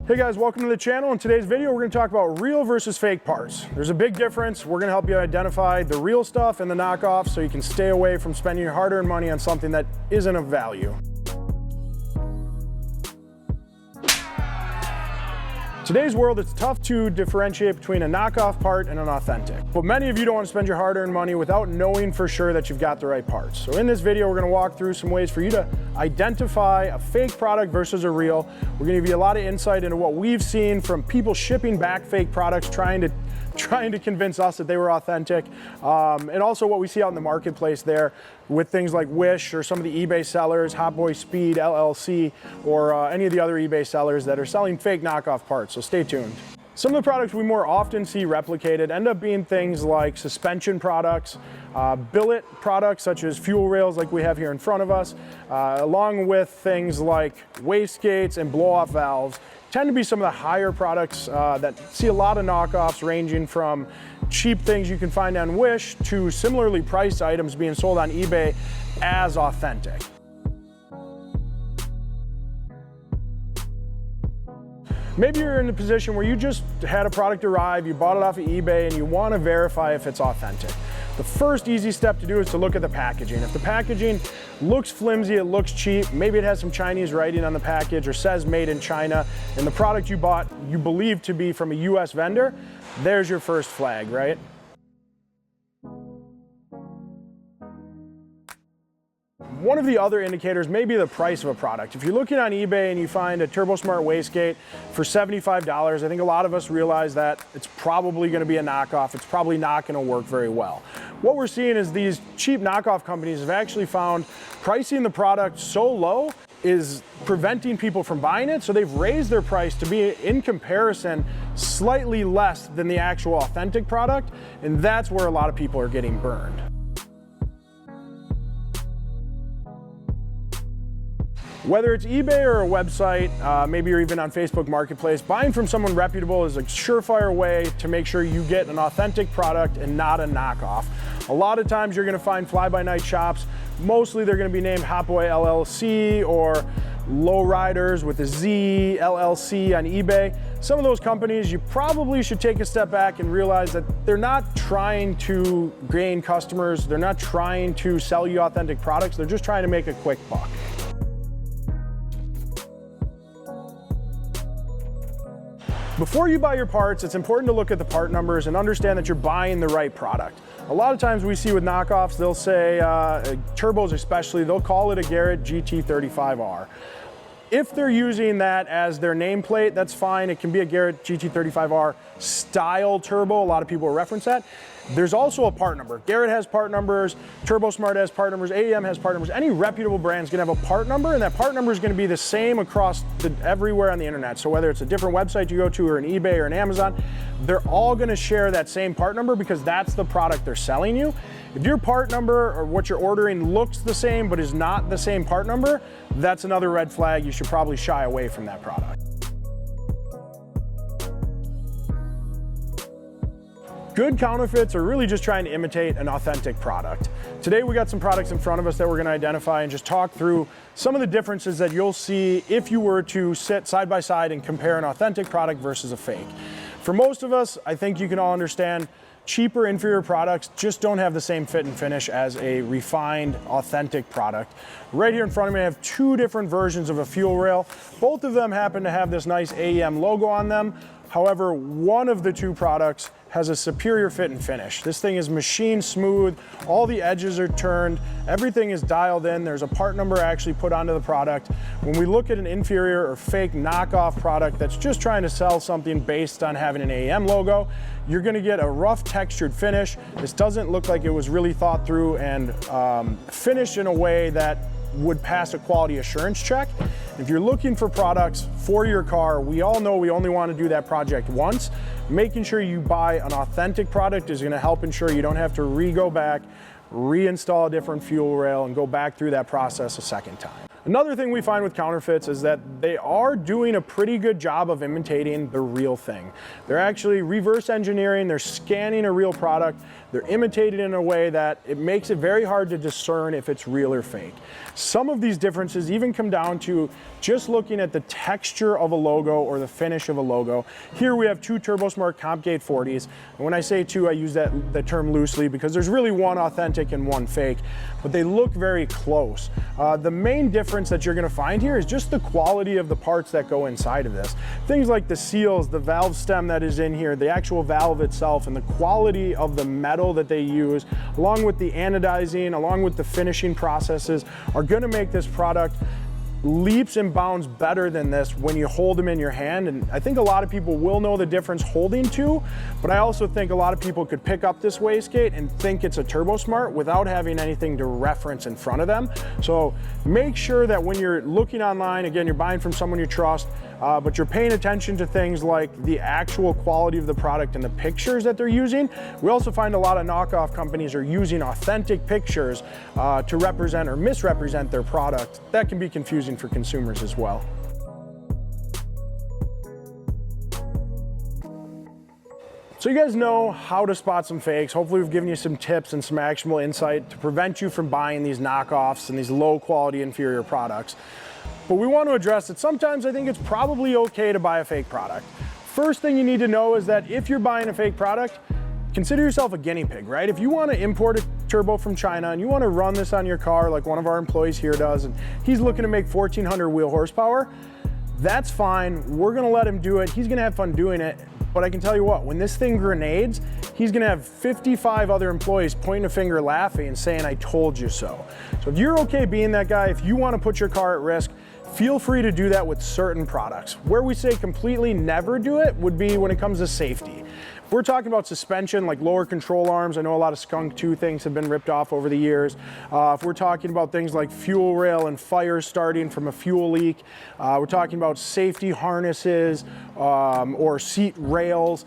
Hey guys, welcome to the channel. In today's video, we're going to talk about real versus fake parts. There's a big difference. We're going to help you identify the real stuff and the knockoff so you can stay away from spending your hard-earned money on something that isn't of value. Today's world, it's tough to differentiate between a knockoff part and an authentic. But many of you don't want to spend your hard-earned money without knowing for sure that you've got the right parts. So in this video, we're going to walk through some ways for you to identify a fake product versus a real. We're going to give you a lot of insight into what we've seen from people shipping back fake products, trying to convince us that they were authentic, and also what we see out in the marketplace there with things like Wish or some of the eBay sellers, Hot Boy Speed, LLC, or any of the other eBay sellers that are selling fake knockoff parts, so stay tuned. Some of the products we more often see replicated end up being things like suspension products, billet products such as fuel rails like we have here in front of us, along with things like wastegates and blow-off valves. Tend to be some of the higher products that see a lot of knockoffs, ranging from cheap things you can find on Wish to similarly priced items being sold on eBay as authentic. Maybe you're in a position where you just had a product arrive, you bought it off of eBay, and you want to verify if it's authentic. The first easy step to do is to look at the packaging. If the packaging looks flimsy, it looks cheap, maybe it has some Chinese writing on the package or says made in China, and the product you bought you believe to be from a US vendor, there's your first flag, right? One of the other indicators may be the price of a product. If you're looking on eBay and you find a TurboSmart wastegate for $75, I think a lot of us realize that it's probably going to be a knockoff. It's probably not going to work very well. What we're seeing is these cheap knockoff companies have actually found pricing the product so low is preventing people from buying it, so they've raised their price to be, in comparison, slightly less than the actual authentic product, and that's where a lot of people are getting burned. Whether it's eBay or a website, maybe you're even on Facebook Marketplace, buying from someone reputable is a surefire way to make sure you get an authentic product and not a knockoff. A lot of times you're going to find fly-by-night shops. Mostly they're going to be named Hot Boy LLC or Lowriders with a Z, LLC on eBay. Some of those companies, you probably should take a step back and realize that they're not trying to gain customers. They're not trying to sell you authentic products. They're just trying to make a quick buck. Before you buy your parts, it's important to look at the part numbers and understand that you're buying the right product. A lot of times we see with knockoffs, they'll say, turbos especially, they'll call it a Garrett GT35R. If they're using that as their nameplate, that's fine. It can be a Garrett GT35R style turbo. A lot of people will reference that. There's also a part number. Garrett has part numbers, TurboSmart has part numbers, AEM has part numbers. Any reputable brand is going to have a part number, and that part number is going to be the same across everywhere on the internet. So whether it's a different website you go to or an eBay or an Amazon, they're all going to share that same part number because that's the product they're selling you. If your part number or what you're ordering looks the same but is not the same part number, that's another red flag. You should probably shy away from that product. Good counterfeits are really just trying to imitate an authentic product. Today we got some products in front of us that we're going to identify and just talk through some of the differences that you'll see if you were to sit side by side and compare an authentic product versus a fake. For most of us, I think you can all understand cheaper, inferior products just don't have the same fit and finish as a refined, authentic product. Right here in front of me, I have two different versions of a fuel rail. Both of them happen to have this nice AEM logo on them. However, one of the two products has a superior fit and finish. This thing is machine smooth, all the edges are turned, everything is dialed in, there's a part number actually put onto the product. When we look at an inferior or fake knockoff product that's just trying to sell something based on having an AEM logo, you're gonna get a rough textured finish. This doesn't look like it was really thought through and finished in a way that would pass a quality assurance check. If you're looking for products for your car, we all know we only want to do that project once. Making sure you buy an authentic product is going to help ensure you don't have to go back, reinstall a different fuel rail, and go back through that process a second time. Another thing we find with counterfeits is that they are doing a pretty good job of imitating the real thing. They're actually reverse engineering, they're scanning a real product, they're imitating in a way that it makes it very hard to discern if it's real or fake. Some of these differences even come down to just looking at the texture of a logo or the finish of a logo. Here we have two TurboSmart CompGate 40s. And when I say two, I use that term loosely because there's really one authentic and one fake, but they look very close. The main difference that you're gonna find here is just the quality of the parts that go inside of this. Things like the seals, the valve stem that is in here, the actual valve itself, and the quality of the metal that they use, along with the anodizing, along with the finishing processes, are gonna make this product leaps and bounds better than this when you hold them in your hand. And I think a lot of people will know the difference holding two, but I also think a lot of people could pick up this wastegate and think it's a TurboSmart without having anything to reference in front of them. So make sure that when you're looking online, again, you're buying from someone you trust, but you're paying attention to things like the actual quality of the product and the pictures that they're using. We also find a lot of knockoff companies are using authentic pictures to represent or misrepresent their product. That can be confusing for consumers as well. So you guys know how to spot some fakes. Hopefully we've given you some tips and some actionable insight to prevent you from buying these knockoffs and these low quality inferior products. But we want to address that sometimes I think it's probably okay to buy a fake product. First thing you need to know is that if you're buying a fake product, consider yourself a guinea pig, right? If you want to import a turbo from China and you want to run this on your car like one of our employees here does, and he's looking to make 1,400 wheel horsepower, that's fine. We're going to let him do it. He's going to have fun doing it. But I can tell you what, when this thing grenades, he's gonna have 55 other employees pointing a finger laughing and saying, I told you so. So if you're okay being that guy, if you wanna put your car at risk, feel free to do that with certain products. Where we say completely never do it would be when it comes to safety. If we're talking about suspension, like lower control arms, I know a lot of Skunk 2 things have been ripped off over the years. If we're talking about things like fuel rail and fire starting from a fuel leak, we're talking about safety harnesses or seat rails,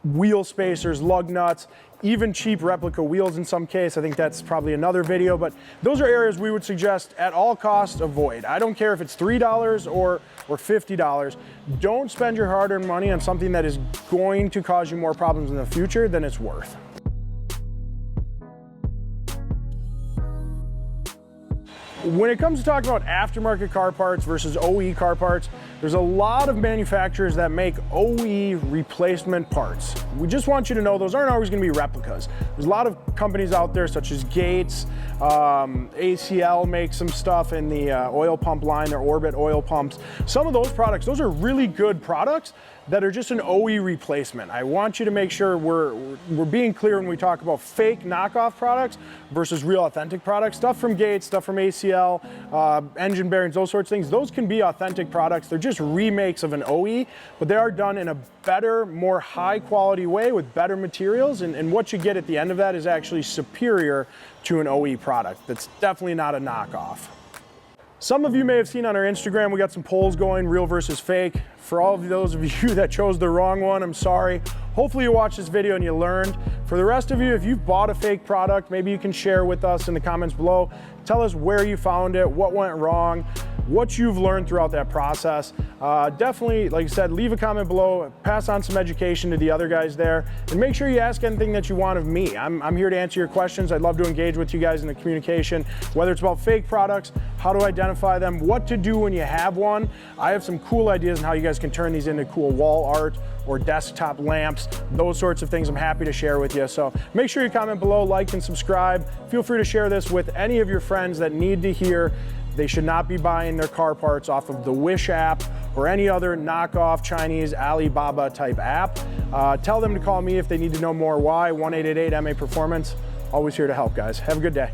wheel spacers, lug nuts, even cheap replica wheels in some case. I think that's probably another video, but those are areas we would suggest at all costs avoid. I don't care if it's $3 or $50. Don't spend your hard-earned money on something that is going to cause you more problems in the future than it's worth. When it comes to talking about aftermarket car parts versus OE car parts, there's a lot of manufacturers that make OE replacement parts. We just want you to know those aren't always going to be replicas. There's a lot of companies out there such as Gates, ACL makes some stuff in the oil pump line, their Orbit oil pumps. Some of those products, those are really good products that are just an OE replacement. I want you to make sure we're being clear when we talk about fake knockoff products versus real authentic products. Stuff from Gates, stuff from ACL, engine bearings, those sorts of things. Those can be authentic products. They're just remakes of an OE, but they are done in a better, more high quality way with better materials. And what you get at the end of that is actually superior to an OE product. That's definitely not a knockoff. Some of you may have seen on our Instagram, we got some polls going, real versus fake. For all of those of you that chose the wrong one, I'm sorry. Hopefully you watched this video and you learned. For the rest of you, if you've bought a fake product, maybe you can share with us in the comments below. Tell us where you found it, what went wrong, what you've learned throughout that process. Definitely, like I said, leave a comment below, pass on some education to the other guys there, and make sure you ask anything that you want of me. I'm here to answer your questions. I'd love to engage with you guys in the communication, whether it's about fake products, how to identify them, what to do when you have one. I have some cool ideas on how you guys can turn these into cool wall art or desktop lamps, those sorts of things I'm happy to share with you. So make sure you comment below, like and subscribe. Feel free to share this with any of your friends that need to hear they should not be buying their car parts off of the Wish app or any other knockoff Chinese Alibaba type app. Tell them to call me if they need to know more why, 1-888-MA-Performance. Always here to help, guys. Have a good day.